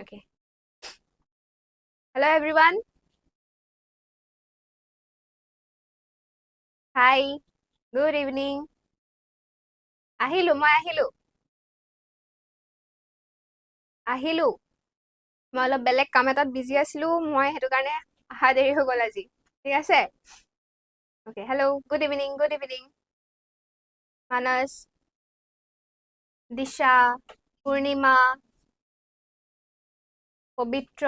Okay. Hello everyone. Hi. Good evening. আহিলো মই অলপ বেলেগ কাম এটাত বিজি আছিলো মই হেতু কাৰণে আহা দেৰি হৈ গল আজি ঠিক আছে Okay, hello. Good evening. Manas, Disha, Purnima, পবিত্ৰ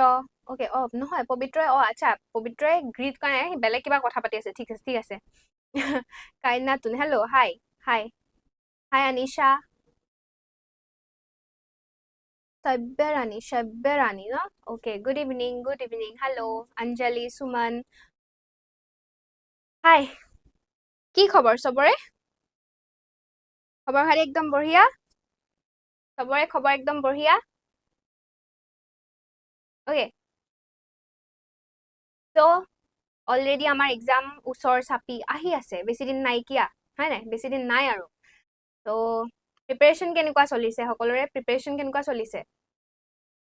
Okay, নহয় পবিত্ৰই আচ্ছা পবিত্ৰই গ্ৰীট কৰে বেলেগ কিবা কথা পাতি আছে ঠিক আছে কাইনা তুন হেল্ল হাই Anisha Sabyarani, no? Okay, good evening. Hello, Anjali, Suman. Hi. কি খবৰ সবৰে? খবৰ খালি একদম বঢ়িয়া? সবৰে খবৰ একদম বঢ়িয়া? Okay. So, already আমাৰ exam ওচৰ চাপি আহি আছে। বেছি দিন নাই কিয়া, হয় নাই? বেছি দিন নাই আৰু। So, preparation কেনেকুৱা চলিছে? সকলোৰে preparation কেনেকুৱা চলিছে?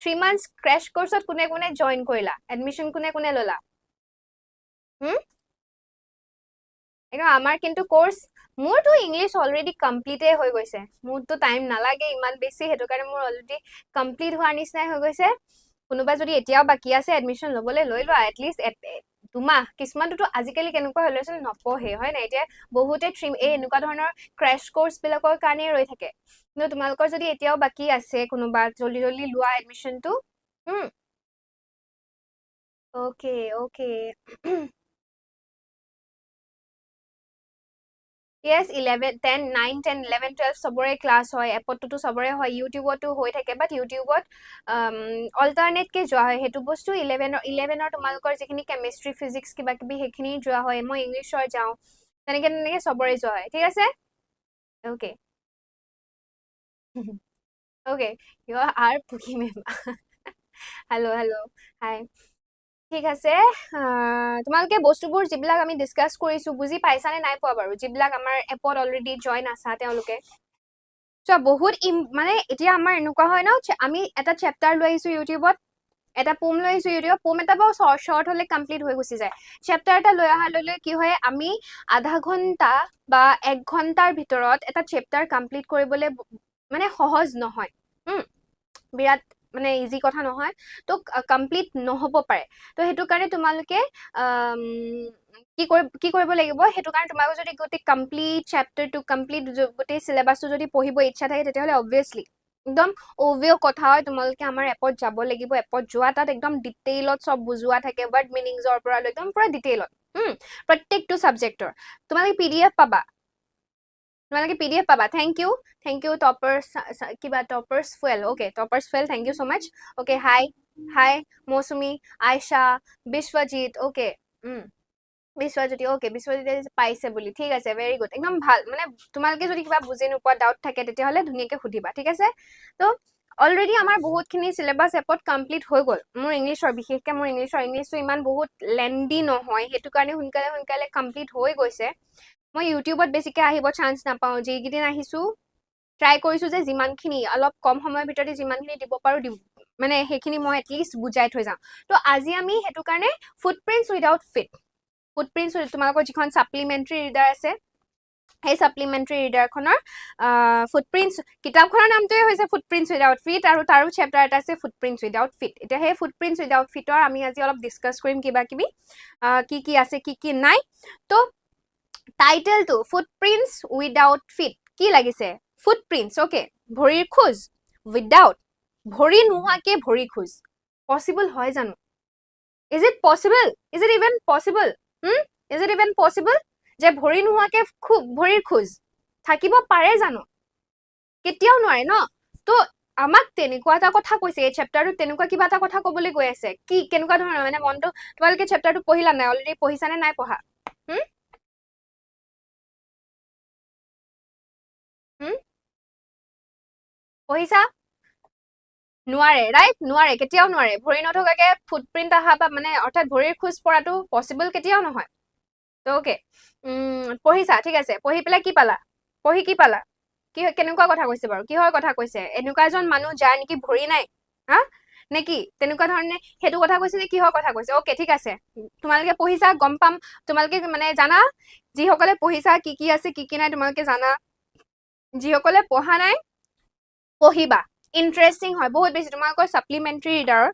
3 months crash course ত কোনে join কৰিলা? Admission কোনে ললা? এনো আমাৰ কিন্তু কোৰ্স মোৰটো ইংলিশ অলৰেডি কমপ্লিটে হৈ গৈছে মোৰটো টাইম নালাগে ইমান বেছি হেতু কাৰণে মোৰ অলৰেডি কমপ্লিট হোৱাৰ নিচিনাই হৈ গৈছে কোনোবা যদি এতিয়াও বাকি আছে এডমিশন লবলৈ লৈ লোৱা এট লিষ্ট দুমাহ কিছুমানটো আজিকালি কেনেকুৱা হৈ লৈছে নপঢ়ে হয় না এতিয়া বহুতে ট্ৰিম এনেকুৱা ধৰণৰ ক্ৰ্যাশ কোৰ্স বিলাকৰ কাৰণে ৰৈ থাকে কিন্তু তোমালোকৰ যদি এতিয়াও বাকি আছে কোনোবা জলদি লোৱা এডমিশনটো ওকে Yes, 11, 10, 9, 10, 11, 12 সবৰে ক্লাছ হয় এপটোতো সবৰে হয় ইউটিউবতো হৈ থাকে বাট ইউটিউবত অল্টাৰনেট কে যোৱা হয় হেতু বস্তু 11 তোমালোকৰ যিখিনি কেমিষ্ট্ৰি ফিজিক্স কিবা কিবি হেখিনি যোৱা হয় মই ইংলিশৰ যাও তেনেকে সবৰে যোৱা হয় ঠিক আছে okay okay you are pookie ma'am hello hi ঠিক আছে তোমালোকে বস্তুবোৰ যিবিলাক আমি ডিসকাস কৰিছো বুজি পাইছানে নাই পোৱা বাৰু যিবিলাক আমাৰ এপত অলৰেডি জয়েন আছা তেওঁলোকে সো বহুত মানে এতিয়া আমাৰ এনেকুৱা হয় ন আমি এটা চেপ্টাৰ লৈ আহিছো ইউটিউবত এটা পোম লৈ আহিছো ইউটিউবত পোম এটা বাৰু শৰ্ট হলে কমপ্লিট হৈ গুচি যায় চেপ্টাৰ এটা লৈ অহা লৈ কি হয় আমি আধা ঘন্টা বা 1 ঘন্টাৰ ভিতৰত এটা চেপ্টাৰ কমপ্লিট কৰিবলৈ মানে সহজ নহয় বিৰাট মানে ইজি কথা নহয় তো কমপ্লিট নহব পাৰে তো হেতু কাৰণে তোমালোকে কি কৰিব লাগিব হেতু কাৰণে তোমালোক যদি গতি কমপ্লিট চেপ্টাৰ টু কমপ্লিট গতি সিলেবাসটো যদি পঢ়িব ইচ্ছা থাকে তেতিয়াহলে obviously একদম অভিয় কথা হয় তোমালোকে আমাৰ এপত যাব লাগিব এপত যোৱা তাত একদম ডিটেইলত সব বুজোৱা থাকে ওয়াৰ্ড মিনিংছৰ পৰা একদম পুৰা ডিটেইলত প্ৰত্যেকটো সাবজেক্টৰ তোমালোকে পিডিএফ পাবা thank you toppers kiba toppers fuel okay toppers fuel thank you so much okay hi Mosumi Aisha Bishwajit okay Biswajyoti okay Biswajyoti পাইছে বুলি ঠিক আছে ভেরি গুড একদম ভাল মানে তোমালকে যদি কিবা বুজি নোপোৱা ডাউট থাকে তেতিয়া হলে ধুনিয়াকে খুদিবা ঠিক আছে তো অলৰেডি আমাৰ বহুতখিনি সিলেবাস এপত কমপ্লিট হৈ গল মোৰ ইংলিশৰ বিশেষকে মোৰ ইংলিশটো ইমান বহুত লেন্দি নহয় হেতু কাৰণে হুনকালে কমপ্লিট হৈ গৈছে মই ইউটিউবত বেছিকে আহিব চান্স নাপাও যে গিদিন আহিছো ট্রাই কৰিছো যে যিমানখিনি অলপ কম সময়ৰ ভিতৰতে যিমানখিনি দিব পাৰো মানে হেখিনি মই এট লিষ্ট বুজাই থৈ যাম তো আজি আমি হেতু কাৰণে ফুটপ্ৰিন্টস উইদাউট ফিট ফুটপ্ৰিন্টস তোমালোকৰ যিখন সাপ্লিমেন্টাৰী ৰিডাৰ আছে এই সাপ্লিমেন্টাৰী ৰিডাৰখনৰ ফুটপ্ৰিন্টস কিতাপখনৰ নামটোৱে হৈছে ফুটপ্ৰিন্টস উইদাউট ফিট আৰু তাৰো চেপ্টাৰ এটা আছে ফুটপ্ৰিন্টস উইদাউট ফিট এটা হে ফুটপ্ৰিন্টস উইদাউট ফিটৰ আমি আজি অলপ ডিসকাস কৰিম কিবা কিবি কি আছে কি নাই তো টাইটেলটো ফুটপ্ৰিন্টস উইদাউট ফিট কি লাগিছে ফুটপ্ৰিন্টস ওকে ভৰিৰ খোজ উইদাউট ভৰি নোহাকে ভৰি খোজ পসিবল হয় জানো Is it possible? Is it even possible? Is it even possible? যে ভৰি নোহাকে ভৰিৰ খোজ থাকিব পাৰে জানো কেতিয়াও নোৱাৰে ন তো আমাক তেনেকুৱা এটা কথা কৈছে এই চেপ্টাৰটো তেনেকুৱা কিবা এটা কথা কবলৈ গৈ আছে কি কেনেকুৱা ধৰণৰ মানে মনটো তোমালোকে চেপ্টাৰটো পঢ়িলা নাই অলৰেডি পঢ়িছানে নাই পঢ়া পঢ়িছা নোৱাৰে ৰাইট নোৱাৰে কেতিয়াও নোৱাৰে ভৰি নথকাকে ফুটপ্ৰিন্ট আহা বা মানে অৰ্থাৎ ভৰিৰ খোজ পৰাটো পসিবল কেতিয়াও নহয় তো ওকে পঢ়িছা ঠিক আছে পঢ়ি পেলাই কি পালা পঢ়ি কি পালা কি কেনেকুৱা কথা কৈছে বাৰু কিহৰ কথা কৈছে এনেকুৱা এজন মানুহ যাৰ নেকি ভৰি নাই হা নেকি তেনেকুৱা ধৰণে হেতু কথা কৈছে নে কিহৰ কথা কৈছে ওকে ঠিক আছে তোমালোকে পঢ়িছা গম পাম তোমালোকে মানে জানা যিসকলে পঢ়িছা কি আছে কি নাই তোমালোকে জানা যিসকলে পঢ়া নাই পঢ়িবা ইন্টাৰেষ্টিং হয় বহুত বেছি তোমালোকৰ সাপ্লিমেন্টাৰী ৰিডাৰ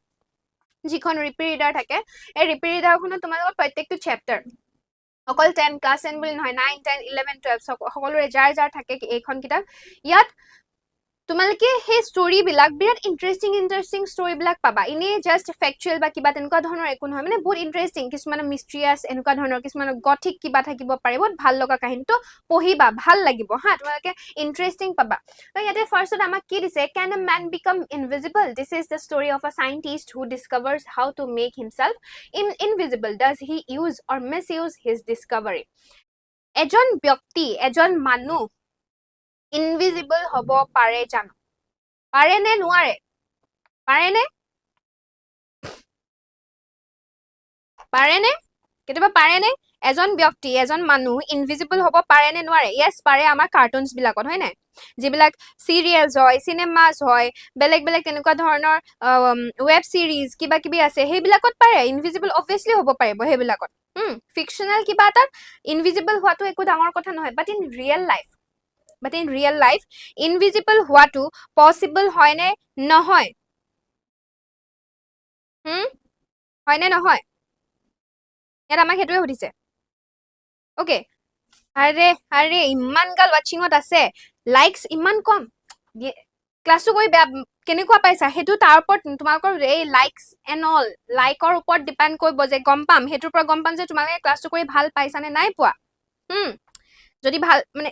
যিখন ৰিপি ৰিডাৰ থাকে এই ৰিপি ৰিডাৰখনত তোমালোকৰ প্ৰত্যেকটো চেপ্টাৰ অকল 10 ক্লাছ 10 বুলি নহয় 9 10 11 12 সকলোৰে যাৰ থাকে এইখন কিতাপ ইয়াত তোমালোকে সেই ষ্টৰী বিলাক বিৰাট ইন্টাৰেষ্টিং ষ্টৰী বিলাক পাবা ইনে জাস্ট ফেকচুৱেল বা কিবা তেনেকুৱা ধৰণৰ একো নহয় মানে বহুত ইন্টাৰেষ্টিং কিছুমান মিষ্ট্ৰিয়াছ এনেকুৱা ধৰণৰ কিছুমান গথিক কিবা থাকিব পাৰে বহুত ভাল লগা কাহিনী তো পঢ়িবা ভাল লাগিব হা তোমালোকে ইন্টাৰেষ্টিং পাবা তো ইয়াতে ফাৰ্ষ্টত আমাক কি দিছে can a man become invisible this is the story of a scientist who discovers how to make himself invisible does he use or misuse his discovery এজন ব্যক্তি এজন মানুহ ইনভিজিবল হ'ব পাৰে জানো পাৰে নে নোৱাৰে পাৰে নে কেতিয়াবা পাৰে নে এজন ব্যক্তি এজন মানুহ ইনভিজিবল হ'ব পাৰে নে নোৱাৰে ইয়েছ পাৰে আমাৰ কাৰ্টুনছ বিলাকত হয় নাই যিবিলাক চিৰিয়েলছ হয় চিনেমাছ হয় বেলেগ বেলেগ তেনেকুৱা ধৰণৰ ৱেব চিৰিজ কিবা কিবি আছে সেইবিলাকত পাৰে ইনভিজিবল অবভিয়াছলি হ'ব পাৰিব সেইবিলাকত ফিকচনেল কিবা এটা ইনভিজিবল হোৱাটো একো ডাঙৰ কথা নহয় বাট ইন ৰিয়েল লাইফ ইনভিজিবল হোৱাটো পচিবল হয় নে নহয় হয় নে নহয় ইয়াত আমাক সেইটোৱে সুধিছে ওকে আৰে ইমান গাল ৱাচিঙত আছে লাইকস ইমান কম ক্লাছটো কৰি বেয়া কেনেকুৱা পাইছা সেইটো তাৰ ওপৰত তোমালোকৰ এই লাইকস এণ্ড অল লাইকৰ ওপৰত ডিপেণ্ড কৰিব যে গম পাম সেইটোৰ পৰা গম পাম যে তোমালোকে ক্লাছটো কৰি ভাল পাইছা নে নাই পোৱা যদি ভাল মানে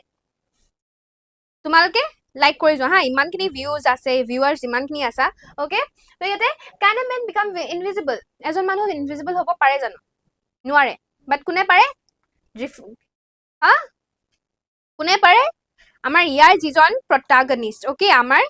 তোমালোকে লাইক কৰি যোৱা হা ইমানখিনি ভিউজ আছে ভিউৱাৰ্ছ ইমানখিনি আছা ওকে তো ইয়াতে can a man become invisible এজন মানুহ ইনভিজিবল হ'ব পাৰে জানো নোৱাৰে বাট কোনে পাৰে হা কোনে পাৰে আমাৰ ইয়াৰ যিজন প্ৰটাগনিষ্ট ওকে আমাৰ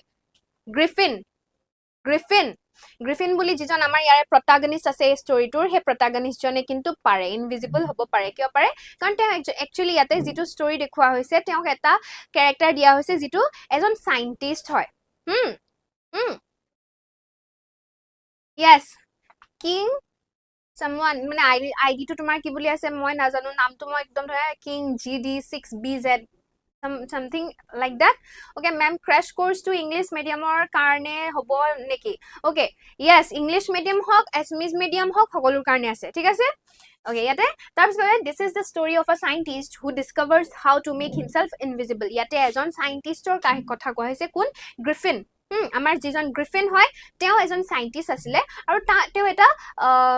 গ্ৰিফিন বুলি যিজন আমাৰ ইয়াৰ প্ৰটাগনিষ্ট আছে এই ষ্টৰীটোৰ সেই প্ৰটাগনিষ্টজনে কিন্তু পাৰে ইনভিজিবল হ'ব পাৰে কিয় পাৰে কাৰণ তেওঁ একচুৱেলি ইয়াতে যিটো ষ্টৰী দেখুওৱা হৈছে তেওঁক এটা কেৰেক্টাৰ দিয়া হৈছে যিটো এজন সাইন্টিষ্ট হয় য়েছ কিং someone মানে আইডিটো তোমাৰ কি বুলি আছে মই নাজানো নামটো মই একদম ধৰা king GD6BZ something like that okay ma'am crash course to english medium or karne hobo neki okay yes english medium hok assamese medium hok hokolur karne ase thik ase okay yate tarpor this is the story of a scientist who discovers how to make himself invisible yate ejon scientist or kotha koha hoise kun griffin আমাৰ যিজন Griffin হয় তেওঁ এজন scientist আছিলে আৰু তেওঁ এটা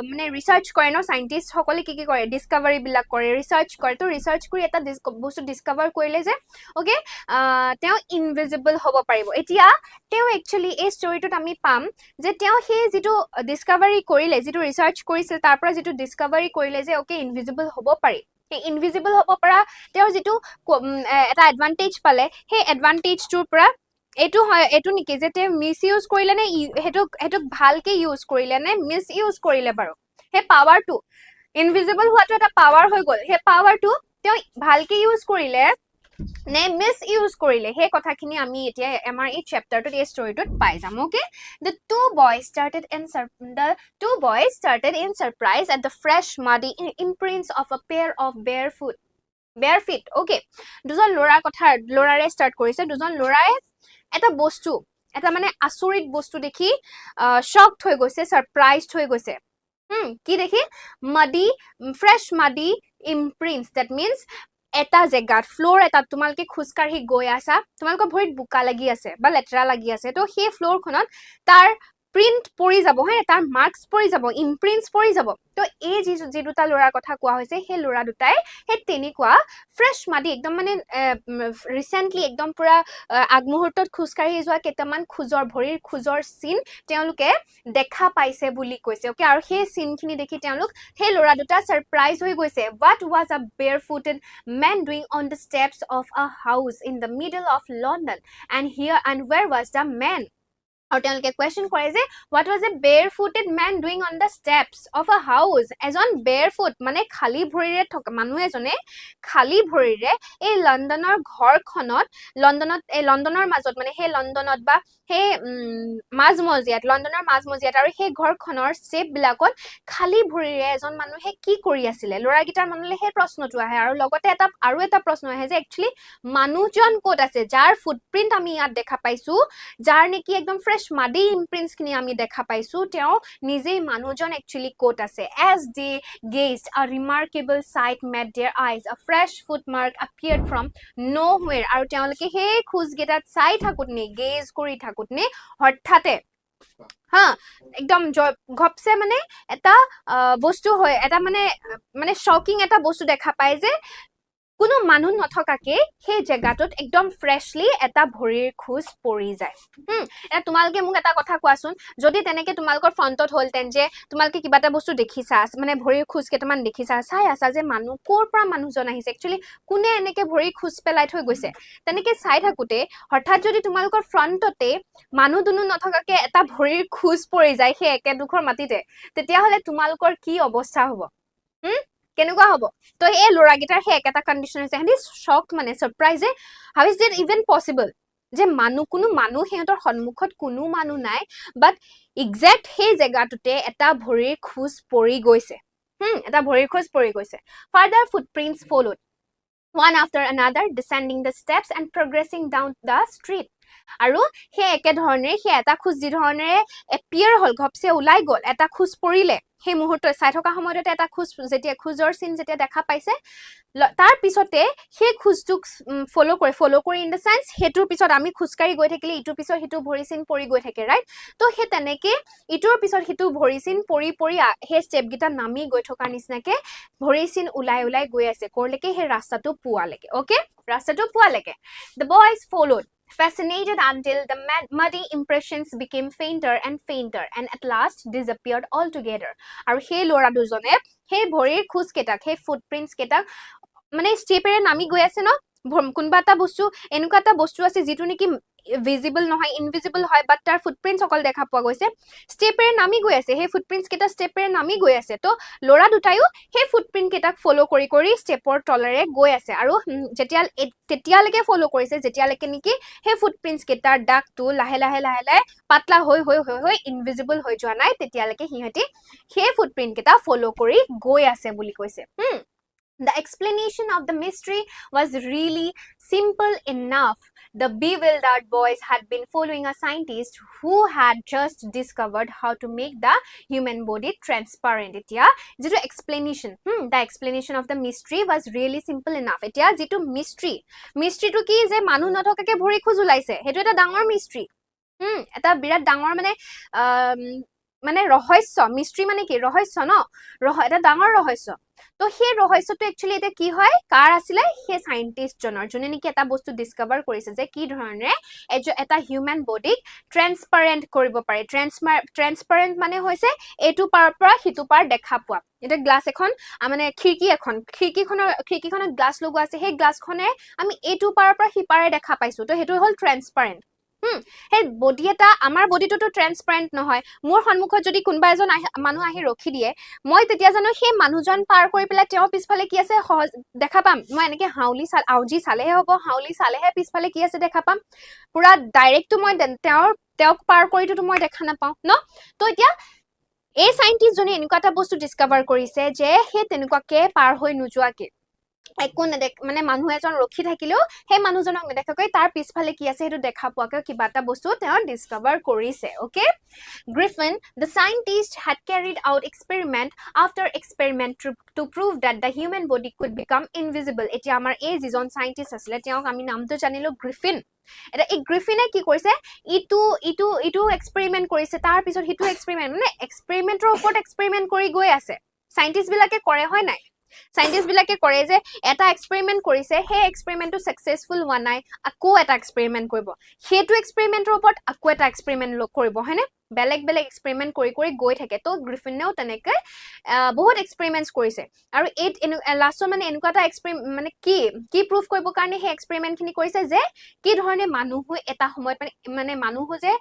মানে ৰিসাৰ্চ কৰে ন সাইন্টিস্ট সকলে কি কৰে ডিসকভাৰি বিলাক কৰে ৰিসাৰ্চ কৰে তো ৰিসাৰ্চ কৰি এটা বস্তু ডিসকভাৰ কৰিলে যে ওকে তেওঁ ইনভিজিবল হ'ব পাৰিব এতিয়া তেওঁ একচুয়ালি এই ষ্টৰীটোত আমি পাম যে তেওঁ সেই যেটো ডিসকভাৰি কৰিলে যেটো ৰিসাৰ্চ কৰিছিল তাৰ পৰা যেটো ডিসকভাৰি কৰিলে যে ওকে ইনভিজিবল হ'ব পাৰি সেই ইনভিজিবল হ'ব পৰা তেওঁৰ যেটো এটা এডভান্টেজ পালে সেই এডভান্টেজটোৰ পৰা এটো হয় এটো নিকি যে তে মিস ইউজ কৰিলে নে হেতু ভালকে ইউজ কৰিলে নে মিস ইউজ কৰিলে বাৰু হে পাৱাৰটো ইনভিজিবল হোৱাটো এটা পাৱাৰ হৈ গল হে পাৱাৰটো তে ভালকে ইউজ কৰিলে নে মিস ইউজ কৰিলে হে কথাখিনি আমি এতিয়া আমাৰ এই চেপ্টাৰটোত এই ষ্টৰীটোত পাই যাম okay the two boys started in surprise at the fresh muddy imprints of a pair of bare feet okay দুজন লৰাৰে স্টাৰ্ট কৰিছে দুজন লৰাই এটা বস্তু এটা মানে আচৰিত বস্তু দেখি শকড হৈ গৈছে সাৰপ্ৰাইজড হৈ গৈছে কি দেখি ফ্ৰেশ মাডি ইম্প্ৰিন্টস দ্যাট মিন্স এটা জেগাত ফ্লোৰ এটা তোমালকে খুসকাঢ়ি গৈ আছা তোমালকৰ ভৰিত বুকা লাগি আছে বা লেটৰা লাগি আছে তো সেই ফ্লোৰখনত তাৰ প্ৰিন্ট পৰি যাব হে তাৰ মাৰ্কস পৰি যাব ইম্প্ৰিন্টস পৰি যাব তো এই যি দুটা লৰাৰ কথা কোৱা হৈছে সেই লৰা দুটাই হে তেনেকুৱা ফ্ৰেশ মাডি একদম মানে ৰিসেন্টলি একদম পুৰা আগমুহূৰ্তত খুসকাঢ়ি যোৱা কেটামান খুজৰ ভৰিৰ খুজৰ সিন তেওঁলোকে দেখা পাইছে বুলি কৈছে ওকে আৰু সেই সিনখিনি দেখি তেওঁলোক সেই লৰা দুটা সাৰপ্ৰাইজ হৈ গৈছে what was a barefooted man doing on the steps of a house in the middle of London and where was the man আৰু তেওঁলোকে কোৱেশ্চন কৰে যে what was a barefooted man doing on the steps of a house এজন barefoot মানে খালি ভৰিৰে থকা মানুহ এজনে খালি ভৰিৰে এই লণ্ডনৰ ঘৰখনত লণ্ডনৰ মাজত মানে সেই লণ্ডনত বা সেই মাজমজিয়াত লণ্ডনৰ মাজমজিয়াত আৰু সেই ঘৰখনৰ শেপ বিলাকত খালি ভৰিৰে এজন মানুহে কি কৰি আছিল লৰাগিটাৰ মনলৈ সেই প্ৰশ্নটো আহে আৰু লগতে আৰু এটা প্ৰশ্ন আহে যে একচুয়ালি মানুহজন ক'ত আছে যাৰ ফুটপ্ৰিন্ট আমি ইয়াত দেখা পাইছো যাৰ নেকি একদম ফ্ৰেশ মাডি ইম্প্ৰিন্টস খিনি আমি দেখা পাইছো তেওঁ নিজে মানুহজন একচুয়ালি ক'ত আছে as they gazed a remarkable sight met their eyes a fresh footmark appeared from nowhere আৰু তেওঁলোকে সেই খুজগেটাত চাই থাকুতনি গেজ কৰি থাকুতনি হঠাতে হা একদম ঘপছে মানে এটা বস্তু হয় এটা মানে শকিং এটা বস্তু দেখা পায় যে কোনো মানুহ নথকাকে সেই জায়গাটোত একদম ফ্ৰেশলি এটা ভৰিৰ খুজ পৰি যায় এটা তোমালকে মোক এটা কথা কোৱাচোন যদি তেনেকে তোমালকৰ ফ্ৰন্টত হলতেন যে তোমালকে কিবা এটা বস্তু দেখিছা মানে ভৰিৰ খুজ কেটামান দেখিছা চাই আছা যে মানুহ কোৰ পৰা মানুহজন আহিছে একচুয়ালি কোনে এনেকে ভৰিৰ খুজ পেলাই থৈ গৈছে তেনেকে চাই থাকুতে হঠাৎ যদি তোমালকৰ ফ্ৰন্টতে মানুহ দুনু নথকাকে এটা ভৰিৰ খুজ পৰি যায় সেই একেডোখৰ মাটিতে তেতিয়া হলে তোমালকৰ কি অৱস্থা হ'ব কেনেকুৱা হ'ব তো এই লৰাগিটাৰ হে একটা কন্ডিশন আছে হেদি শক মানে surprise how is it even possible যে কোনো মানুহ হেতৰ সন্মুখত কোনো মানুহ নাই বাট এক্সাক্ট সেই জায়গাটোতে এটা ভৰিৰ খুজ পৰি গৈছে এটা ভৰিৰ খুজ পৰি গৈছে further footprints followed one after another descending the steps and progressing down the street আৰু হে একে ধৰণে হে এটা খুজ যি ধৰণে এপিয়াৰ হল ঘপছে ওলাই গল এটা খুজ পৰিলে হে মুহূৰ্ত চাই থকা সময়তে এটা খুজ যেতিয়া খুজৰ সিন যেতিয়া দেখা পাইছে তাৰ পিছতে হে খুজটুক ফলো কৰি ইন দা সেন্স হেতুৰ পিছত আমি খুজকাৰি গৈ থাকিলে ইটোৰ পিছত হিটো ভৰি সিন পৰি গৈ থাকে ৰাইট তো হে তেনেকে ইটোৰ পিছত হিটো ভৰি সিন পৰি হে স্টেপ গিটা নামি গৈ থকা নিচিনাকে ভৰি সিন ওলাই গৈ আছে কৰলেকে হে ৰাস্তাটো পুৱালেকে ওকে ৰাস্তাটো পুৱালেকে the boys followed fascinated until the muddy impressions became fainter and at last disappeared altogether আৰু সেই লৰা দুজনে সেই ভৰিৰ খুজ কেটাক সেই ফুটপ্ৰিন্টস কেটাক মানে স্টেপেৰে নামি গৈ আছে ন কোনবা এটা বস্তু এনেকুৱা এটা বস্তু আছে যেটো নেকি ভিজিবল নহয় ইনভিজিবল হয় বাট তাৰ ফুটপ্ৰিন্টস অকল দেখা পোৱা গৈছে স্টেপেৰে নামি গৈ আছে সেই ফুটপ্ৰিন্টস কেটা স্টেপেৰে নামি গৈ আছে তো লৰা দুটাইও সেই ফুটপ্ৰিন্ট কেটাক ফলো কৰি স্টেপৰ তলৰে গৈ আছে আৰু তেতিয়ালৈকে ফলো কৰিছে যেতিয়ালৈকে নেকি সেই ফুটপ্ৰিন্টস কেটাৰ ডাকটো লাহে পাতলা হৈ ইনভিজিবল হৈ যোৱা নাই তেতিয়ালৈকে হিহতি সেই ফুটপ্ৰিন্ট কেটা ফলো কৰি গৈ আছে বুলি কৈছে The explanation of the mystery was really simple enough. The bewildered boys had been following a scientist who had just discovered how to make the human body transparent. Etia jitu explanation the explanation of the mystery was really simple enough. Etia jitu mystery to ki je manu nothokake bhori khuz ulaise hetu eta dangor mystery eta birat dangor মানে ৰহস্য মিস্ট্ৰি মানে কি ৰহস্য ন এটা ডাঙৰ ৰহস্য তো সেই ৰহস্যটো একচুয়ালি এটা কি হয় কাৰ আছিলে হে সাইন্টিস্ট জনৰ জনে নেকি এটা বস্তু ডিসকভাৰ কৰিছে যে কি ধৰণে এটা হিউম্যান বডিক ট্ৰান্সপাৰেন্ট কৰিব পাৰে ট্ৰান্সপাৰেন্ট মানে হৈছে এটু পাৰ পৰা হিটু পাৰ দেখা পোৱা এটা গ্লাস এখন মানে খিৰকিখনৰ গ্লাস লগোৱা আছে সেই গ্লাসখনে আমি এটু পাৰ পৰা হিপাৰে দেখা পাইছো তো হেতু হল ট্ৰান্সপাৰেন্ট হে বডি এটা আমাৰ বডিটো ট্ৰান্সপাৰেন্ট নহয় মোৰ সন্মুখত যদি কোনবা এজন মানুহ আহি ৰখি দিয়ে মই তেতিয়া জানো সেই মানুহজন পাৰ কৰি পেলাই তেওঁ পিছফালে কি আছে দেখা পাম মই এনেকে আউজি চালেহে হ'ব হাউলি চালেহে পিছফালে কি আছে দেখা পাম পুৰা ডাইৰেক্ট মই তেওঁক পাৰ কৰিটো মই দেখা নাপাও ন তো এতিয়া এই সাইন্টিস্ট জনে এনেকুৱা এটা বস্তু ডিসকভাৰ কৰিছে যে হে তেনেকুৱাকে পাৰ হৈ নোযোৱাকে একো নেদেখ মানে মানুহ এজন ৰখি থাকিলেও হে মানুহজনক নেদেখাকৈ তাৰ পিছফালে কি আছে হেতু দেখা পোৱাকে কিবা এটা বস্তু তেওঁ ডিসকভাৰ কৰিছে okay Griffin the scientist had carried out experiment after experiment to prove that the human body could become invisible এতিয়া আমাৰ এই যিজন সাইন্টিস্ট আছিল তেওঁক আমি নামটো জানিলো গ্ৰিফিন এটা এই গ্ৰিফিনে কি কৰিছে ইটো এক্সপেৰিমেন্ট কৰিছে তাৰ পিছত হিটো এক্সপেৰিমেন্ট মানে এক্সপেৰিমেন্টৰ ওপৰত এক্সপেৰিমেন্ট কৰি গৈ আছে সাইন্টিস্ট বিলাকে কৰে হয় নাই সাইন্টিস্ট বিলাকে কৰে যে এটা এক্সপেৰিমেন্ট কৰিছে হে এক্সপেৰিমেন্টটো সাকসেসফুল হোৱা নাই আকৌ এটা এক্সপেৰিমেন্ট কৰিব হেতু এক্সপেৰিমেন্টৰ ওপৰত আকৌ এটা এক্সপেৰিমেন্ট কৰিব হয়নে বেলেগ বেলেগ এক্সপেৰিমেন্ট কৰি কৰি গৈ থাকে তো গ্ৰিফিনেও তেনেকৈ বহুত এক্সপেৰিমেন্টছ কৰিছে আৰু এই লাষ্টৰ মানে এনেকুৱা এটা মানে কি প্ৰুফ কৰিবৰ কাৰণে সেই এক্সপেৰিমেন্টখিনি কৰিছে যে কি ধৰণে মানুহ এটা সময়ত মানে মানুহ যে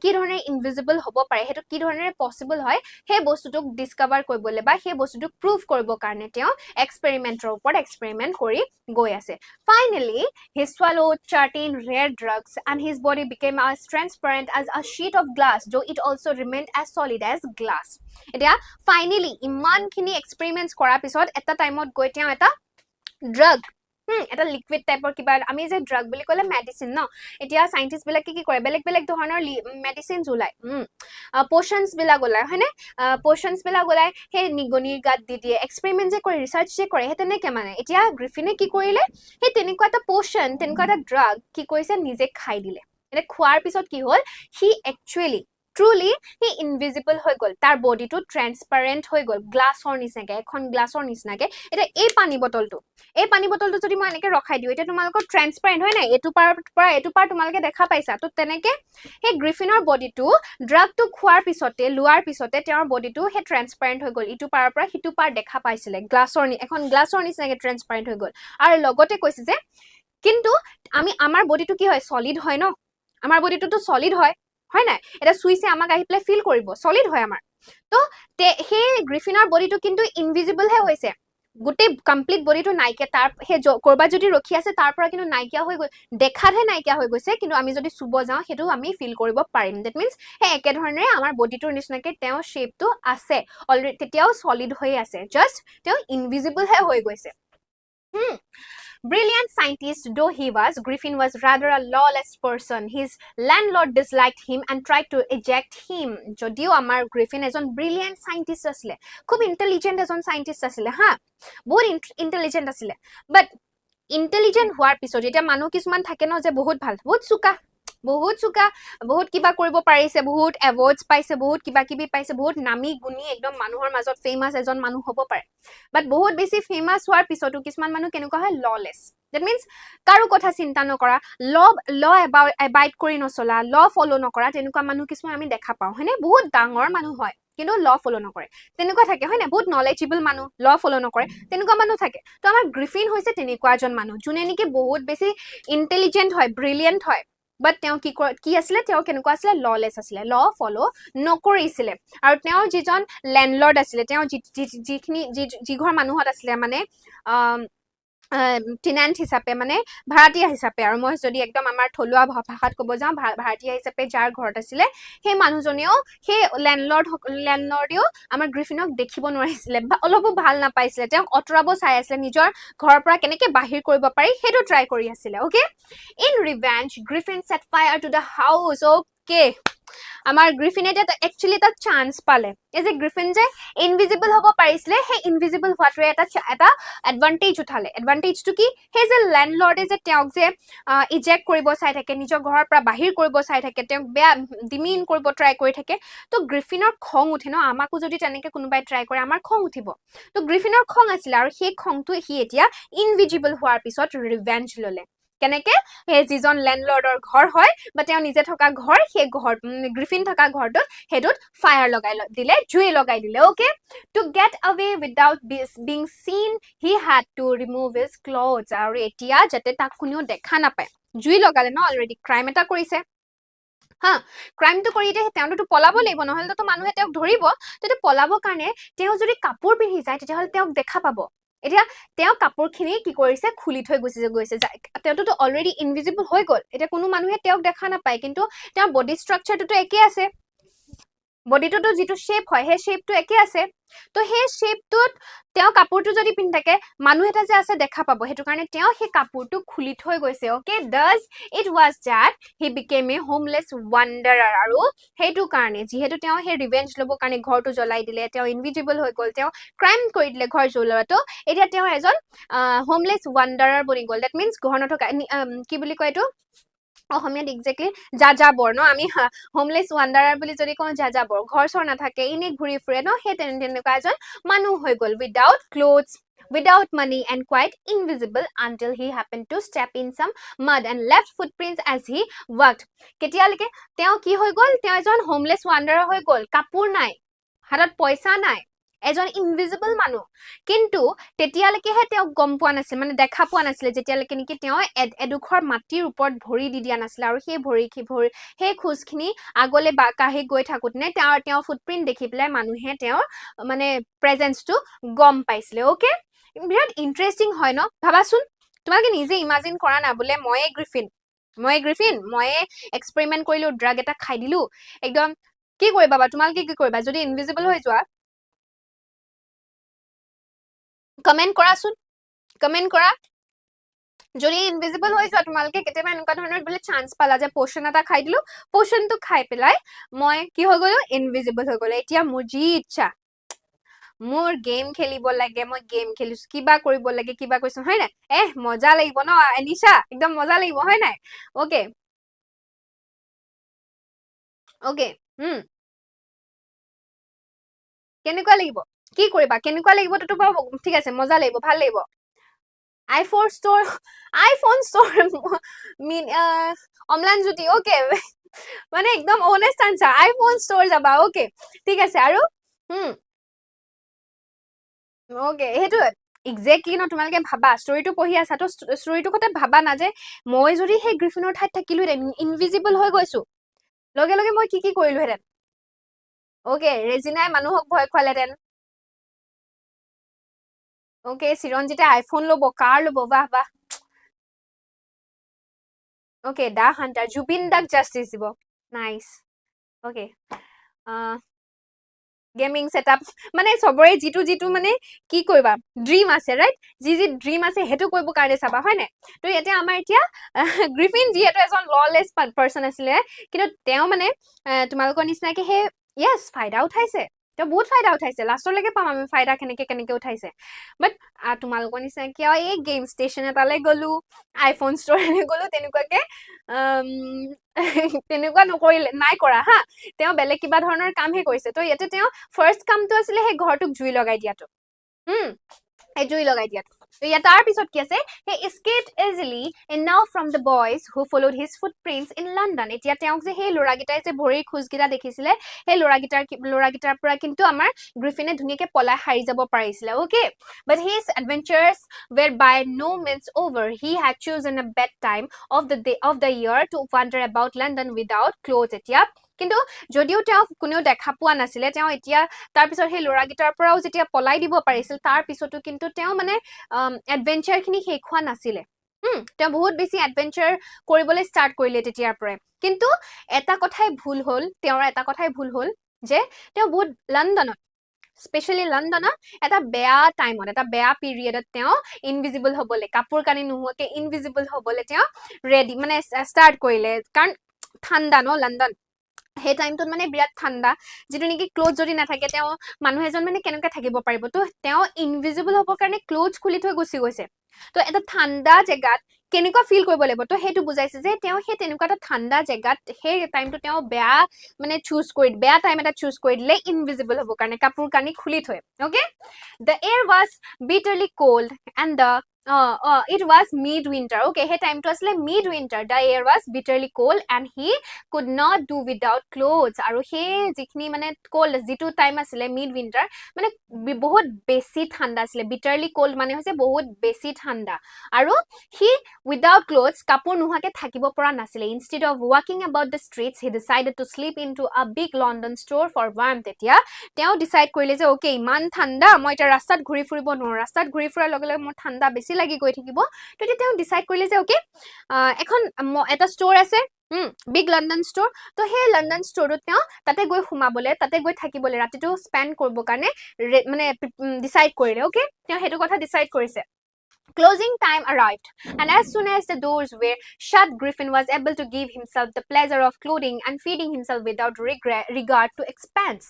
কি ধৰণে ইনভিজিবল হ'ব পাৰে সেইটো কি ধৰণে পসিবল হয় সেই বস্তুটোক ডিস্কভাৰ কৰিবলৈ বা সেই বস্তুটোক প্ৰুফ কৰিবৰ কাৰণে তেওঁ এক্সপেৰিমেন্টৰ ওপৰত এক্সপেৰিমেন্ট কৰি গৈ আছে finally he swallowed certain rare drugs and his body became as transparent as a sheet of glass though it also remained as solid as glass এতিয়া finally ইমানখিনি এক্সপেৰিমেন্টছ কৰাৰ পিছত এটা টাইমত গৈ তেওঁ এটা ড্ৰাগ এটা লিকুইড টাইপৰ কিবা আমি যে ড্ৰাগ বুলি ক'লে মেডিচিন ন এতিয়া সাইন্টিষ্ট বিলাকে কি কৰে বেলেগ বেলেগ ধৰণৰ মেডিচিনছ ওলাই পোশনছ বিলাক ওলাই হয়নে পোশনছ বিলাক ওলাই সেই নিগনিৰ গাত দি দিয়ে এক্সপেৰিমেন্ট যে কৰে ৰিসাৰ্চ যে কৰে সেই তেনেকে মানে এতিয়া গ্ৰিফিনে কি কৰিলে সেই তেনেকুৱা এটা পোশন তেনেকুৱা এটা ড্ৰাগ কি কৰিছে নিজে খাই দিলে এটা খোৱাৰ পিছত কি হ'ল হি একচুয়ালি truly he invisible হৈ গল তাৰ বডিটো ট্ৰান্সপাৰেন্ট হৈ গল গ্লাছৰ নিচিনাকে এখন গ্লাছৰ নিচিনাকে এটা এই পানী বটলটো যদি মই এনেকে ৰখাই দিও এটা তোমালোকৰ ট্ৰান্সপাৰেন্ট হয় না এটো পাৰ তোমালোকে দেখা পাইছা তো তেনেকে সেই গ্ৰিফিনৰ বডিটো ড্ৰাগটো খোৱাৰ পিছতে লোৱাৰ পিছতে তেওঁৰ বডিটো হে ট্ৰান্সপাৰেন্ট হৈ গল ইটো পাৰৰ পৰা হিটো পাৰ দেখা পাইছিলে এখন গ্লাছৰ নিচিনাকে ট্ৰান্সপাৰেন্ট হৈ গল আৰু লগতে কৈছে যে কিন্তু আমাৰ বডিটো কি হয় সলিড হয় ন আমাৰ বডিটো সলিড হয় না এটা সুইছে আমাক আহি প্লে ফিল কৰিব সলিড হয় আমাৰ তো সেই গ্ৰিফিনৰ বডিটো কিন্তু ইনভিজিবল হে হৈছে গুটে কমপ্লিট বডিটো নাইকিয়া তাৰ হে কৰবা যদি ৰখি আছে তাৰ পৰা কিন্তু নাইকিয়া হৈ গৈ দেখাতহে নাইকিয়া হৈ গৈছে কিন্তু আমি যদি সুব যাও হেতু আমি ফিল কৰিব পাৰিম দ্যাট মিন্স হে একে ধৰণে আমাৰ বডিটোৰ নিচিনাকে তেওঁ শেপটো আছে অলৰেডি তেতিয়াও সলিড হৈ আছে জাস্ট তেওঁ ইনভিজিবল হে হৈ গৈছে Brilliant scientist though he was, Griffin was rather a lawless person. His landlord disliked him and tried to eject him. Jodio amar Griffin ejon brilliant scientist asile. Khub intelligent ejon scientist asile. Ha. Bahut intelligent asile. But intelligent hoar pisot eta manu kisman thake no je bahut bhal. বহুত চুকা বহুত কিবা কৰিব পাৰিছে বহুত awards পাইছে বহুত কিবা কিবি পাইছে বহুত নামি গুনি একদম মানুহৰ মাজত ফেমাস এজন মানুহ হ'ব পাৰে বাট বহুত বেছি ফেমাস হোৱাৰ পিছতো কিছুমান মানুহ কেনেকুৱা হয় ললেস দ্যাট মিন্স কাৰো কথা চিন্তা নকৰা ল এবাইড কৰি নচলা ল ফলো নকৰা তেনেকুৱা মানুহ কিছুমান আমি দেখা পাওঁ হয়নে বহুত ডাঙৰ মানুহ হয় কিন্তু ল ফলো নকৰে তেনেকুৱা থাকে হয় না বহুত নলেজেবল মানুহ ল ফলো নকৰে তেনেকুৱা মানুহ থাকে তো আমাৰ গ্ৰিফিন হৈছে তেনেকুৱা এজন মানুহ যোনে নেকি বহুত বেছি ইন্টেলিজেন্ট হয় ব্ৰিলিয়েন্ট হয় but তেওঁ কি আসলে তেওঁ কেনেকুৱা আসলে ললেস আসলে ল ফলো নকৰিছিলে আৰু তেওঁ যিজন ল্যান্ডলৰ্ড আসলে তেওঁ যিখিনি যি ঘৰ মানুহত আসলে মানে টেনেন্ট হিচাপে মানে ভাড়াটিয়া হিচাপে আৰু মই যদি একদম আমাৰ থলুৱা ভাষাত ক'ব যাওঁ ভাড়াটিয়া হিচাপে যাৰ ঘৰত আছিলে সেই মানুহজনেও সেই ল্যান্ডলৰ্ডেও আমাৰ গ্ৰিফিনক দেখিব নোৱাৰিছিলে অলপো ভাল নাপাইছিলে তেওঁ অতৰাব চাই আছিল নিজৰ ঘৰৰ পৰা কেনেকৈ বাহিৰ কৰিব পাৰি হেতু ট্ৰাই কৰি আছিল okay in revenge Griffin set fire to the house okay আমাৰ গ্ৰিফিনে একচুয়ালি এটা চান্স পালে এই যে গ্ৰিফিন যে ইনভিজিবল হ'ব পাৰিছিলে হে ইনভিজিবল হোৱাটোৱে এটা এডভান্টেজ উঠালে এডভান্টেজটো কি হে যে ল্যান্ডলৰ্ডে যে তেওঁক যে ইজেক্ট কৰিব চাই থাকে নিজৰ ঘৰৰ পৰা বাহিৰ কৰিব চাই থাকে তেওঁক বেয়া ডিমিন কৰিব ট্ৰাই কৰি থাকে তো গ্ৰিফিনৰ খং উঠে ন আমাকো যদি তেনেকে কোনোবাই ট্ৰাই কৰে আমাৰ খং উঠিব তো গ্ৰিফিনৰ খং আছিল আৰু সেই খংটো হি এতিয়া ইনভিজিবল হোৱাৰ পিছত ৰিভেঞ্জ ললে কেনেকে হে যিজন ল্যান্ডলৰ্ডৰ ঘৰ হয় বা তেওঁ নিজে থকা ঘৰ সেই ঘৰ গ্ৰিফিন থকা ঘৰটোত হেডুত ফায়াৰ লগাই দিলে জুই লগাই দিলে okay to get away without being seen he had to remove his clothes আৰু এতিয়া যাতে তাক কোনেও দেখা নাপায় জুই লগালে ন অলৰেডি ক্ৰাইম এটা কৰিছে হা ক্ৰাইমটো কৰি দিয়ে তেওঁটো পলাব লাগিব নহলে তো মানুহে তেওঁক ধৰিব তেতে পলাবৰ কাৰণে তেওঁ যদি কাপোৰ পিন্ধি যায় তেতিয়াহলে তেওঁক দেখা পাব এতিয়া তেওঁ কাপোৰখিনি কি কৰিছে খুলি থৈ গৈছে তেওঁটো অলৰেডি ইনভিজিবল হৈ গল এতিয়া কোনো মানুহে তেওঁক দেখা নাপায় কিন্তু তেওঁৰ বডি ষ্ট্ৰাকচাৰটো একে আছে বডিটো যিটো শেপ হয় হে শেপটো একে আছে তো হে শেপটোত তেওঁ কাপোৰটো যদি পিন্ধি থাকে মানুহ এটা যে আছে দেখা পাব হেতু কাৰণে তেওঁ হে কাপোৰটো খুলি থৈ গৈছে okay does it was that he became a homeless wanderer আৰু হেতু কাৰণে যিহেতু তেওঁ হে ৰিভেঞ্জ লব কাৰণে ঘৰটো জ্বলাই দিলে তেওঁ ইনভিজিবল হৈ গল তেওঁ ক্ৰাইম কৰি দিলে ঘৰ জ্বলোৱাটো এতিয়া তেওঁ এজন হোমলেস wanderer বনি গল দ্যাট মিন্স ঘৰ নথকা কি বুলি কয় এটো অসমীয়াত এক্স্যাক্টলি যাযাবৰ ন আমি হোমলেস ওয়ান্ডাৰাৰ বুলি যদি কোন যাযাবৰ ঘৰ চৰ নাথাকে ইনে ঘুৰি ফুৰে ন হে তেনেকুৱা এজন মানুহ হৈ গল without clothes without money and quite invisible until he happened to step in some mud and left footprints as he walked. কেতিয়ালৈকে তেওঁ কি হৈ গল তেওঁ এজন হোমলেছ ওয়ান্ডারার হৈ গল কাপোৰ নাই হাতত পয়সা নাই এজন ইনভিজিবল মানুহ কিন্তু তেতিয়ালৈকেহে তেওঁ গম পোৱা নাছিল মানে দেখা পোৱা নাছিল যেতিয়ালৈকে নেকি তেওঁ এডুখৰ মাটিৰ ওপৰত ভৰি দি দিয়া নাছিল আৰু সেই ভৰি সেই খোজখিনি আগলে কাহি গৈ থাকুতনে তেওঁ ফুটপ্ৰিন্ট দেখি পেলাই মানুহে তেওঁৰ মানে প্ৰেজেন্সটো গম পাইছিল ওকে বিৰাট ইন্টাৰেস্টিং হয় ন ভাবাচোন তোমালোকে নিজে ইমাজিন কৰা না বোলে ময়ে গ্ৰিফিন মই এক্সপেৰিমেন্ট কৰিলো ড্ৰাগ এটা খাই দিলো একদম কি কৰিবা বা তোমালোকে কি কৰিবা যদি ইনভিজিবল হৈ যোৱা কমেন্ট কৰাচোন কমেন্ট কৰা যদি ইনভিজিবল হৈ যোৱা তোমালোকে কেতিয়াবা এনেকুৱা ধৰণৰ বোলে চান্স পালা যে পোষণ এটা খাই দিলো পোষণটো খাই পেলাই মই কি হৈ গলো ইনভিজিবল হৈ গলো এতিয়া মোৰ যি ইচ্ছা মোৰ গেম খেলিব লাগে মই গেম খেলিছো কিবা কৰিব লাগে কিবা কৈছো হয় না মজা লাগিব ন এনিশা একদম মজা লাগিব হয় নাই ওকে ওকে কেনেকুৱা লাগিব কি কৰিবা কেনেকুৱা লাগিব তো ঠিক আছে মজা লাগিব ভাল লাগিব iPhone store mean অমলান জ্যোতি ওকে মানে একদম অনেষ্ট আনসার iPhone store যাবা ওকে ঠিক আছে আৰু ওকে হেতু এক্স্যাক্টলি ন তোমালকে ভাবা স্টোৰীটো পঢ়ি আছা তো স্টোৰীটো কথা ভাবা না যে মই যদি হে গ্ৰিফিনৰ ঠাইত থাকিলো ইনভিজিবল হৈ গৈছো লগে লগে মই কি কৰিলো হেতেন ওকে ৰেজিনাই মানুহক ভয় খোৱালেতেন ওকে চিৰঞ্জিতে আইফোন লব কাৰ লব বাহ বাহ ওকে দা হান্টাৰ জুবিন দাক জাস্টিস দিব নাইস ওকে গেমিং সেটআপ মানে সবৰে জিটু মানে কি কৰিবা ড্ৰিম আছে ৰাইট যি ড্ৰিম আছে হেতু কৰিব কাৰণে চাবা হয় নাই তো ইয়াতে আমাৰ এতিয়া গ্ৰিফিন যিহেতু এজন ললেছ পাৰসন আছিলে কিন্তু তেওঁ মানে তোমালোকৰ নিচিনাকে হে ইয়েস ফায়দা উঠাইছে তো বহুত ফায়দা উঠাইছে লাষ্টলৈকে পাম আমি ফায়দা কেনেকে উঠাইছে বাট তোমালোকৰ নিচিনাকে এই গেম ষ্টেচন এটালে গলো আইফোন ষ্টৰলে গলো তেনেকুৱাকে তেনেকুৱা নকৰিলে নাই কৰা হা তেওঁ বেলেগ কিবা ধৰণৰ কামহে কৰিছে তো ইয়াতে তেওঁ ফাৰ্স্ট কামটো আছিলে হে ঘৰটোক জুই লগাই দিয়াটো জুই লগাই দিয়াটো তো ইয়াত তাৰ পিছত কি আছে হে escaped easily enough from the boys who followed his footprints in London এতিয়া তেওঁক যে হে লৰাগিটাই যে ভৰিৰ খুজগিটা দেখিছিলে হে লৰাগিটাৰ পৰা কিন্তু আমাৰ গ্ৰিফিনে ধুনিয়াকে পলাই হাৰি যাব পাৰিছিলে okay but his adventures were by no means over he had chosen a bad time of the year to wander about London without clothes এতিয়া কিন্তু যদিও তেওঁ কোনেও দেখা পোৱা নাছিলে তেওঁ এতিয়া তাৰ পিছত হে লৰাগিটাৰ পৰাও যেতিয়া পলাই দিব পাৰিছিল তাৰ পিছতো কিন্তু তেওঁ মানে এডভেঞ্চাৰ খিনি শেষ হোৱা নাছিলে তেওঁ বহুত বেছি এডভেঞ্চাৰ কৰিবলৈ ষ্টাৰ্ট কৰিলে তেতিয়াৰ পৰাই কিন্তু এটা কথাই ভুল হ'ল যে তেওঁ বহুত লণ্ডনত স্পেশালি লণ্ডনত এটা বেয়া টাইমত এটা বেয়া পিৰিয়ডত তেওঁ ইনভিজিবল হ'বলে কাপোৰ কানি নোহোৱাকে ইনভিজিবল হ'বলে তেওঁ ৰেডি মানে ষ্টাৰ্ট কৰিলে কাৰণ ঠাণ্ডা ন লণ্ডন হে টাইমটোত মানে বিৰাট ঠাণ্ডা যেটো নেকি ক্লোথ যদি নাথাকে তেওঁ মানুহ এজন মানে কেনেকৈ থাকিব পাৰিব তো তেওঁ ইনভিজিবল হ'বৰ কাৰণে ক্লোথ খুলি থৈ গুচি গৈছে তো এটা ঠাণ্ডা জেগাত কেনেকুৱা ফিল কৰিব লাগিব তো হেতু বুজাইছে যে তেওঁ হে তেনেকুৱা এটা ঠাণ্ডা জেগাত হে টাইমটো তেওঁ বেয়া মানে বেয়া টাইম এটা চুজ কৰি দিলে ইনভিজিবল হ'বৰ কাৰণে কাপোৰ কানি খুলি থৈ okay the air was bitterly cold and it was midwinter okay he time to asle midwinter the air was bitterly cold and he could not do without clothes aru he jikhni mane cold jitu time asile midwinter mane bahut besi thanda asile bitterly cold mane hoise bahut besi thanda aru he without clothes kapur nuhake thakibo pora nasile instead of walking about the streets he decided to sleep into a big London store for warmth etia teo decide korile je okay iman thanda moi eta rastat ghuri furibo no rastat ghuri furar log log mo thanda besi লাগি গৈ থাকিব তো তেতিয়া decide কৰিলে যে okay এখন এটা store আছে বিগ লণ্ডন ষ্টৰ তো হে লণ্ডন ষ্টৰটো তেওঁ তাতে গৈ ঘুমাবলে তাতে গৈ থাকিবলে ৰাতিটো স্পেন্ড কৰিব কাৰণে মানে ডিসাইড কৰিলে ওকে তেওঁ হেতু কথা ডিসাইড কৰিছে Closing time arrived, and as soon as the doors were shut, Griffin was able to give himself the pleasure of clothing and feeding himself without regard to expense.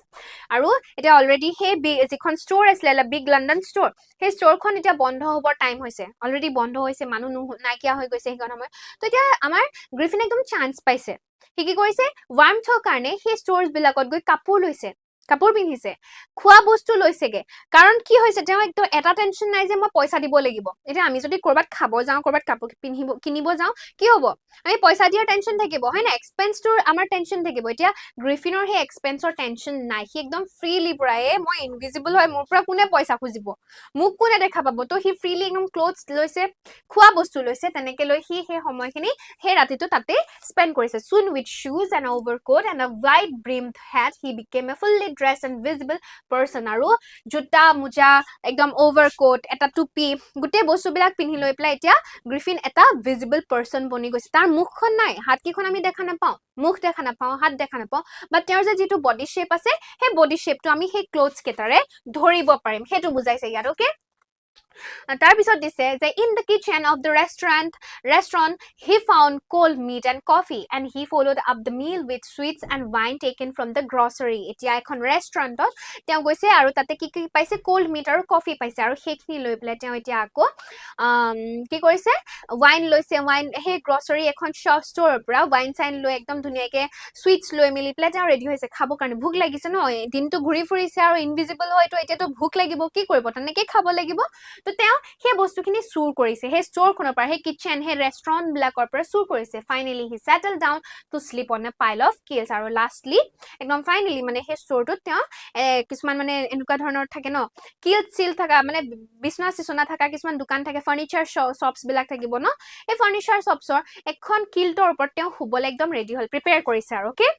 Aru, it already hey big store is a big London store. Hey store kon ita bondho hobar time hoise. Already bondho hoise manu naikia hoi goise hekon homoy. To eta amar Griffin ekdom chance paise. He ki koise warmth karone he stores bilakot goi kapur loise. কাপোৰ পিন্ধিছে খোৱা বস্তু লৈছেগে কাৰণ কি হৈছে তেওঁ একদম এটা টেনচন নাই যে মই পইচা দিব লাগিব এতিয়া আমি যদি কৰবাত খাব যাওঁ কৰবাত কাপোৰ পিন্ধিব কিনিব যাওঁ কি হ'ব আমি পইচা দিয়াৰ টেনচন থাকিব হয় না এক্সপেন্সটোৰ আমাৰ টেনচন থাকিব এতিয়া গ্ৰিফিনৰ হে এক্সপেন্সৰ টেনচন নাই সি একদম ফ্ৰীলি পুৰাই মই ইনভিজিবল হয় মোৰ পৰা কোনে পইচা খুজিব মোক কোনে দেখা পাব তো সি ফ্ৰীলি একদম ক্লোথছ লৈছে খোৱা বস্তু লৈছে তেনেকে লৈ সি সেই সময়খিনি সেই ৰাতিটো তাতে স্পেন্ড কৰিছে soon with shoes and overcoat and a wide brimmed hat he became a fully dressed and visible person আৰু জোতা মোজা একদম overcoat এটা টুপি গুটে বস্তুবিলাক পিন্ধি লৈ পেলাই এতিয়া গ্ৰিফিন এটা ভিজিবল পাৰসন বনি গৈছে তাৰ মুখখন নাই হাত কিখন আমি দেখা নাপাওঁ মুখ দেখা নাপাওঁ হাত দেখা নাপাওঁ বাট তেওঁৰ যে যিটো বডি শেপ আছে সেই বডি শেপটো আমি সেই ক্লোথছ কেটাৰে ধৰিব পাৰিম সেইটো বুজাইছে ইয়াত ওকে তাৰ পিছত দিছে যে in the kitchen of the restaurant he found cold meat and coffee and he followed up the meal with sweets and wine taken from the grocery এতিয়া এখন ৰেষ্টুৰেণ্টত তেওঁ গৈছে আৰু তাতে কি কি পাইছে cold meat আৰু coffee পাইছে আৰু সেইখিনি লৈ পেলাই তেওঁ এতিয়া আকৌ কি কৰিছে ওয়াইন লৈছে ওয়াইন হে গ্ৰছাৰী এখন ষ্টৰৰ পৰা ওয়াইন সাইন লৈ একদম ধুনিয়াকে সুইটস লৈ মিলি পেলাই তেওঁ ৰেডি হৈছে খাব কাৰণে ভুক লাগিছে ন দিনটো ঘুৰি ফুৰিছে আৰু ইনভিজিবল হয়তো এতিয়াতো ভুক লাগিব কি কৰিব তেনেকে খাব লাগিব তো তেওঁ সেই বস্তুখিনি চুৰ কৰিছে সেই ষ্টৰখনৰ পৰা সেই কিচেন সেই ৰেষ্টুৰেণ্ট বিলাকৰ পৰা চুৰ কৰিছে finally he settle down to sleep on a pile of kills আৰু লাষ্টলি একদম ফাইনালি মানে সেই ষ্টৰটোত তেওঁ কিছুমান মানে এনেকুৱা ধৰণৰ থাকে ন কিল সিল থাকা মানে বিছনা সিছনা থাকা কিছুমান দোকান থাকে ফাৰ্নিচাৰ শ্বপছ বিলাক থাকিব ন এই ফাৰ্নিচাৰ শ্বপছৰ এখন কিলটোৰ ওপৰত তেওঁ শুবলে একদম ৰেডি হল প্ৰিপেয়াৰ কৰিছে আৰু okay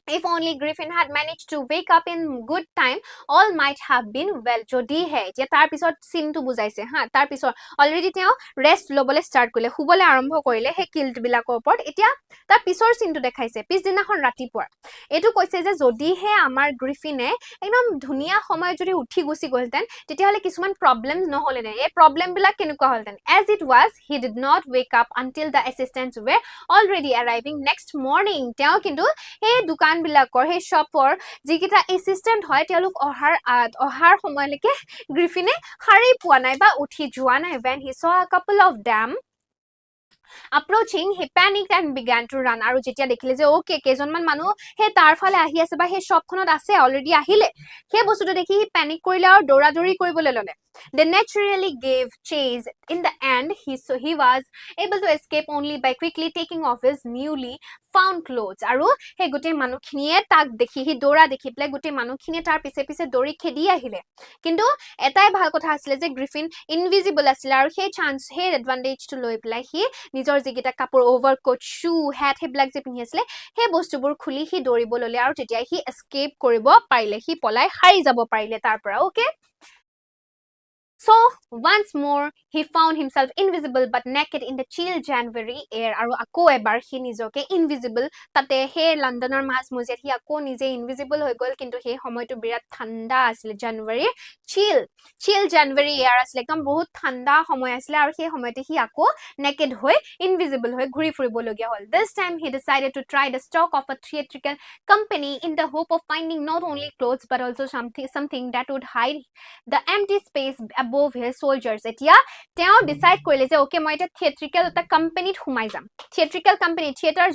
If only Griffin had managed to wake up in good time, all might have been well. Jodi hai. Tia tar pisot scene tu buzaise. Ha, tar pisot already teo rest lobole start kule. Hubole arambho korile he killed bilako opor. Etia tar pisor scene tu dekhaise. Pis dinahon ratipor. Etu koise je jodi hai amar Griffin e ekdom dhuniya somoy jodi uthi gusi golten. Tetia hole kisuman problems no hole ne. E problem bilak kenuka holten. As it was, he did not wake up until the assistants were already arriving next morning. Teo kintu he dukan বিলাকৰ হে শপৰ যিকিটা assistant হয় তেওঁলোক অহাৰ সময়লৈকে গ্ৰিফিনে হাৰি পোৱা নাই বা উঠি যোৱা নাই when he saw a couple of them approaching he panicked and began to run আৰু যেতিয়া দেখিলে যে ওকে কেজনমান মানুহ হে তাৰ ফালে আহি আছে বা হে শপখনত আছে অলৰেডি আহিলে হে বস্তুটো দেখি হি প্যানিক কৰিলে আৰু দৌৰাদৌৰি কৰিবলৈ ললে they naturally gave chase in the end he was able to escape only by quickly taking off his newly found clothes আৰু হে গুটে মানুহখিনিয়ে তাক দেখি হি দৌৰা দেখি প্লে গুটে মানুহখিনিয়ে তাৰ পিছে পিছে দৌৰি খেদি আহিলে কিন্তু এটাই ভাল কথা আছিল যে গ্ৰিফিন ইনভিজিবল আছিল আৰু হে চান্স হে এডভান্টেজ টু লৈ প্লাই হি নিজৰ যিগিটা কাপোৰ ওভাৰকোট শু হ্যাট হে ব্ল্যাক যে পিন্ধি আছিল হে বস্তুবোৰ খুলি হি দৌৰিব ললে আৰু তেতিয়া হি এস্কেপ কৰিব পাৰিলে হি পলাই হাৰি যাব পাৰিলে তাৰ পৰা okay So once more he found himself invisible but naked in the chill January air aru ako ebar hi nijoke invisible tate he Londoner mas mujet hi ako nije invisible hoi gol kintu he homoy tu birat thanda asile January chill January air asile ekdom bahut thanda homoy asile aru he homoyte hi ako naked hoi invisible hoi ঘুৰি ফুৰিব লগিয়া হল this time he decided to try the stock of a theatrical company in the hope of finding not only clothes but also something that would hide the empty space above his soldiers etia teo decide korile je okay moi eta theatrical eta company humai jam theatrical company theater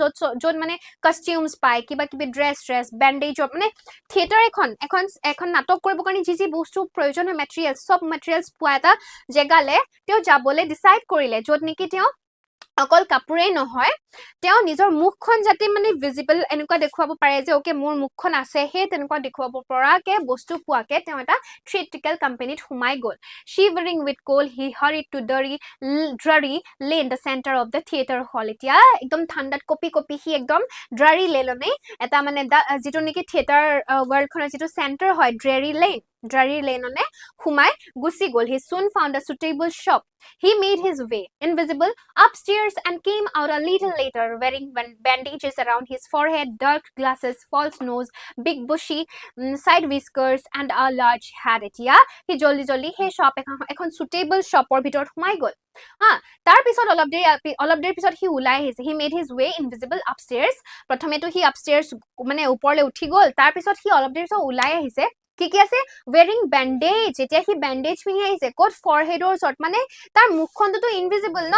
jot mane costumes pai kiba kibi dress bandage mane theater ekhon natok koribo karni ji bostu proyojon hoy materials pua eta jegale teo jabole decide korile jot niki teo অকল কাপুৰে নহয় তেওঁ নিজৰ মুখখন যাতে মানে visible এনেকুৱা দেখুৱাব পাৰে যে ওকে মোৰ মুখখন আছে হে তেনেকুৱা দেখুৱাব পৰাকে বস্তু পোৱাকে তেওঁ এটা থিয়েট্ৰিকেল কোম্পানীত হুমাই গল shivering with cold he hurried to dreary lane the center of the theater hall এতিয়া একদম ঠাণ্ডাত কপি হি একদম dreary lane এটা মানে যেটো নেকি থিয়েটাৰ ওয়াৰ্ল্ড খনৰ যেটো সেন্টাৰ হয় dreary lane নে হুমাই গুছি গল he soon found a suitable shop he made his way invisible upstairs and came out a little later wearing bandages around his forehead dark glasses false nose big bushy side whiskers and a large hat etia he jolly he shop ekhon suitable shopor bhitor humai gol tar pisot all of der pisot he ulai hise he made his way invisible upstairs prothome to he upstairs mane uporle uthi gol tar pisot he all of der so ulai ahise কি আছে wearing bandage এতিয়া হি bandage পিনি আহিছে coat forehead or short মানে তাৰ মুখখনটো invisible ন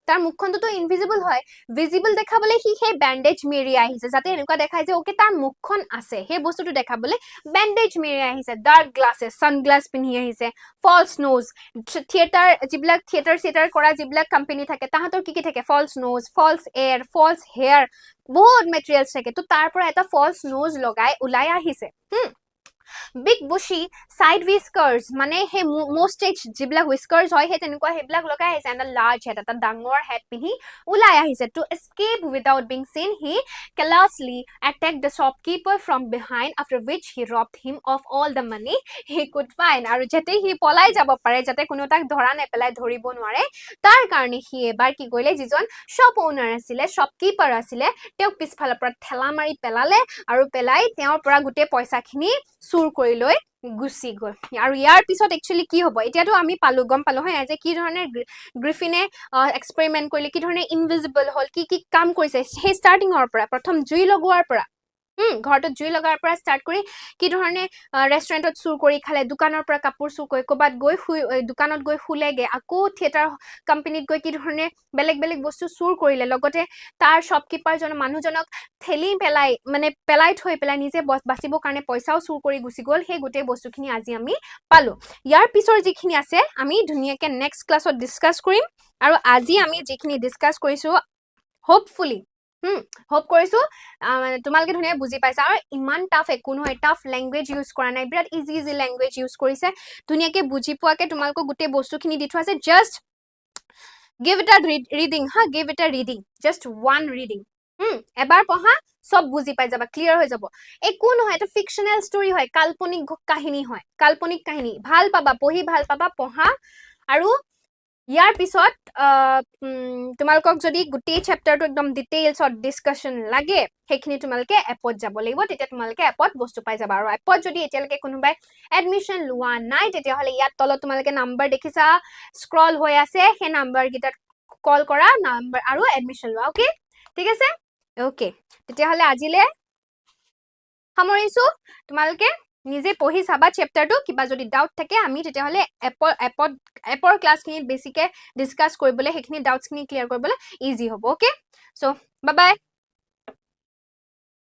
তাৰ মুখখনটো invisible হয় visible দেখাবলে সি সেই বেন্ডেজ মেৰি আহিছে যাতে এনেকুৱা দেখায় যে ওকে তাৰ মুখখন আছে সেই বস্তুটো দেখাবলে বেন্ডেজ মেৰি আহিছে ডাৰ্ক গ্লাसेस সানগ্লাস পিন্ধি আহিছে ফলস নোজ থিয়েটাৰ যিবিলাক থিয়েটাৰ কৰা যিবিলাক কোম্পানী থাকে তাহাঁতৰ কি থাকে false nose false air false hair বহুত মেটেৰিয়েলছ থাকে তো তাৰ পৰা এটা ফলস নোজ লগাই উলাই আহিছে big bushy side whiskers মানে হে mustache যিবিলাক whiskers হয় হে তেনেকুৱা হেবিলাক লগাই আহিছে and a large head এটা ডাঙৰ head পিহি উলাই আহিছে to escape without being seen he callously attacked the shopkeeper from behind after which he robbed him of all the money he could find আৰু যেতে হি পলাই যাব পাৰে যাতে কোনো তাক ধৰা নেপেলাই ধৰিব নোৱাৰে তাৰ কাৰণে হি এবাৰ কি কৰিলে যিজন shop owner আছিলে shopkeeper আছিলে তেওঁক পিছফালৰ পৰা ঠেলা মাৰি পেলালে আৰু পেলাই তেওঁৰ পৰা গুটে পইচাখিনি চুৰ কৰি লৈ গুছি গল আৰু ইয়াৰ পিছত একচুয়ালি কি হ'ব এতিয়াটো আমি পালো গম পালো হয় যে কি ধৰণে গ্ৰিফিনে এক্সপেৰিমেন্ট কৰিলে কি ধৰণে ইনভিজিবল হল কি কাম কৰিছে সেই ষ্টাৰ্টিংৰ পৰা প্ৰথম জুই লগোৱাৰ পৰা ঘৰটোত জুই লগাৰ পৰা ষ্টাৰ্ট কৰি কি ধৰণে ৰেষ্টুৰেন্টত চুৰ কৰি খালে দোকানৰ পৰা কাপোৰ চুৰ কৰি কবাত গৈ দোকানত গৈ খুলেগে আকৌ থিয়েটাৰ কোম্পানীত গৈ কি ধৰণে বেলেগ বস্তু চুৰ কৰিলে লগতে তাৰ শ্বপকিপাৰ জন মানুহজনক ঠেলি পেলাই মানে পেলাই থৈ পেলাই নিজে বাচিবৰ কাৰণে পইচাও চুৰ কৰি গুছি গল সেই গুটে বস্তুখিনি আজি আমি পালো ইয়াৰ পিছৰ যিখিনি আছে আমি ধুনিয়াকে নেক্সট ক্লাছত ডিসকাস কৰিম আৰু আজি আমি যিখিনি ডিসকাস কৰিছো হোপফুলি হোপ কৰিছো মানে তোমালকে ধুনিয়া বুজি পাইছা আৰু ইমান টাফ একো নহয় টাফ ল্যাঙ্গুৱেজ ইউজ কৰা নাই বিৰাট ইজি ল্যাঙ্গুৱেজ ইউজ কৰিছে ধুনিয়াকে বুজি পোৱাকে তোমালক গুটে বস্তুখিনি দি থোৱা আছে just give it a reading give it a reading just one reading এবাৰ পঢ়া সব বুজি পাই যাবা ক্লিয়াৰ হৈ যাব একো নহয় এটা ফিকশনাল ষ্টৰী হয় কাল্পনিক কাহিনী হয় কাল্পনিক কাহিনী ভাল পাবা পঢ়ি ভাল পাবা পঢ়া আৰু ইয়াৰ পিছত তোমালকক যদি গুটেই চ্যাপ্টাৰটো একদম ডিটেইলছত ডিসকাশন লাগে হেখিনি তোমালকে এপত যাব লাগিব তেতিয়া তোমালকে এপত বস্তু পাই যাবা আৰু এপত যদি এতিয়ালকে কোনোবাই এডমিশন লোৱা নাই তেতিয়া হলে ইয়াত তলত তোমালকে নাম্বাৰ দেখিছা স্ক্ৰল হৈ আছে হে নাম্বাৰ গিটাত কল কৰা নাম্বাৰ আৰু এডমিশন লোৱা ওকে ঠিক আছে ওকে তেতিয়া হলে আজিলে সামৰিছো তোমালকে নিজে পঢ়ি চাবা চ্যাপ্টাৰটো কিবা যদি ডাউট থাকে আমি তেতিয়া হলে এপৰ ক্লাছখিনি বেছিকে ডিসকাস কৰিবলৈ হেখিনি ডাউটছখিনি ক্লিয়াৰ কৰিবলৈ ইজি হ'ব ওকে সো বাই বাই